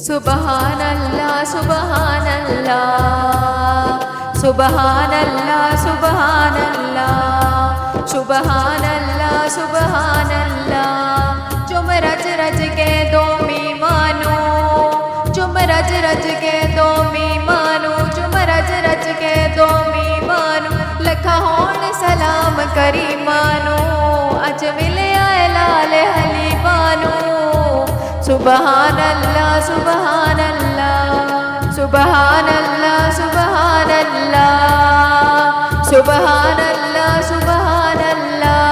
सुबहानल्लाह सुबहानल्लाह सुबहानल्लाह सुबहानल्लाह सुबहानल्लाह सुबहानल्लाह। चुम रज रज के दो मी मानो, चुम रज रज के दो मी मानो, चुम रज रज के दो मी मानो। लखा होण सलाम करी मानो, अज मिले आए लाल हली बानो। सुबहानल्लाह सुबहानल्लाह सुबहानल्लाह सुबहानल्लाह सुबहानल्लाह सुबहानल्लाह।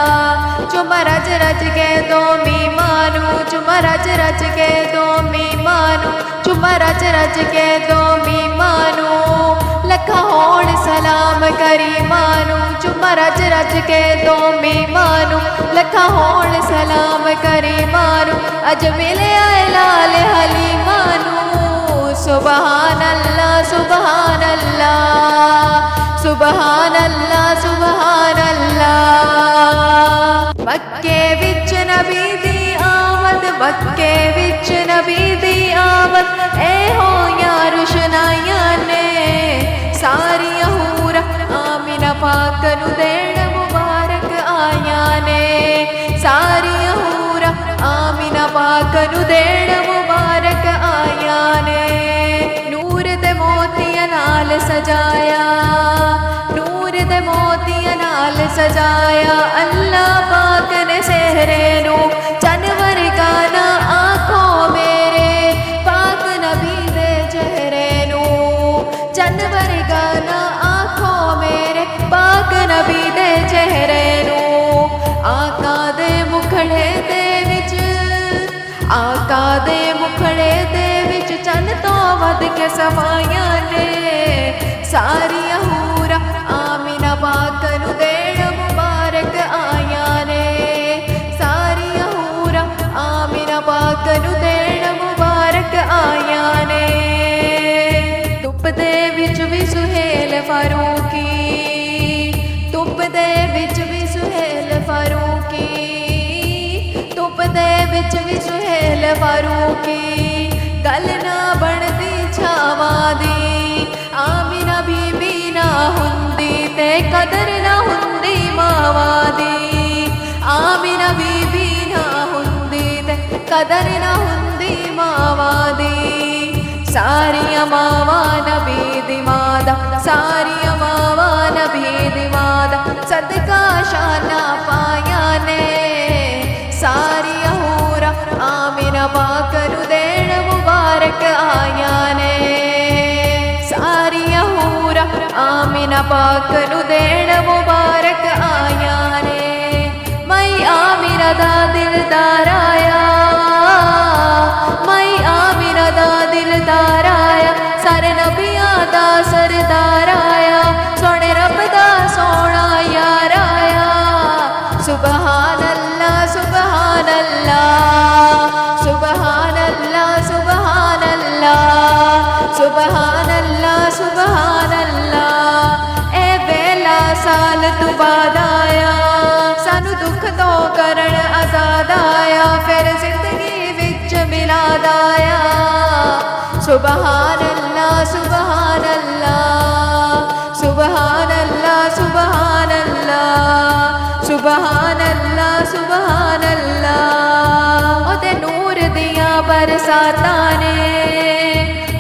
चुम रज रज के दो मी मानो, चुम रज रज के दो मी मानो, चुम रज रज के दो मी मानो। लखा होण सलाम करी मानो, चुम रज रज के दो मी मानो। लखा होण सलाम करी मानो, अज मिले आए लाल हली मानो। सुबहानल्लाह सुबहानल्लाह सुबहानल्लाह सुबहानल्लाह। मक्के विच नबी दी आमद, मक्के विच नबी दी आमद। ए हो या रुशनाइयां ने सारियां हूरां आमिना पाक नू देण मुबारक आया ने। सारियां हूरां आमिना पाक नू देण मुबारक आया ने। नूर दे मोतियां नाल सजाया, नूर दे मोतियां नाल सजाया। अल्लाह पाक ने सेहरे नू चन वर्गा ना आंखों मेरे, पाक नबी दे चेहरे नू चन वर्गा ना आंखों मेरे, पाक नबी दे चेहरे नू। आका दे मुखड़े दे विच, आका दे मुखड़े दे विच चन तो वध के सफाइयां ने। सारियां हूरां आमिना पाक नू देण मुबारक आया ने। सारियां हूरां आमिना पाक नू देण मुबारक आया ने। धुप दे विच भी सुहेल फारूकी, धुप दे विच भी सुहेल फारूकी, धुप दे विच भी सुहेल फारूकी। गल ना बनदी छावां दी, आमिना बीबी ना हुंदी ते कदर ना हुंदी मावां दी। आमिना बीबी ना हुंदी ते कदर ना हुंदी मावां दी। सारियां मावां नबी दी मादा, सारियां मावां नबी दी मादा। सदका शाना पाया ने। सारियां हूरां आमिना पाक नू देण मुबारक आया ने। सारियां हूरां आमिना पाक नू देण मुबारक आया ने। मई आमिना दा दिलदार आया, मई आमिना दा दिलदार आया। सारे नबियां दा सरदार आया, सोने रब दा सोना यार आया। सुबहानल्लाह सुबहानल्लाह सुबहानल्लाह सुबहानल्लाह सुबहानल्लाह सुबहानल्लाह। ए वेला साल तू बाद आया, सानू दुख तो करण आजाद आया। फिर जिंदगी विच मिलाद आया। सुबहानल्लाह सुबहानल्लाह सुबहानल्लाह सुबहानल्लाह सुबहानल्लाह सुबहानल्लाह। ओदे नूर दियां बरसातां ने,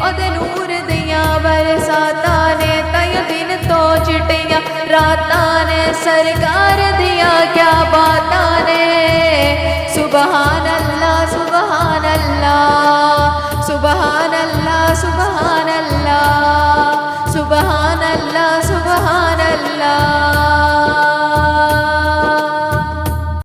ओदे नूर दियां बरसातां ने। तय दिन तो चिट्टियां रातां ने, सरकार दियां क्या बातां ने। सुबहानल्लाह सुबहानल्लाह सुबहानल्लाह सुबहानल्लाह सुबहानल्लाह सुबहानल्लाह।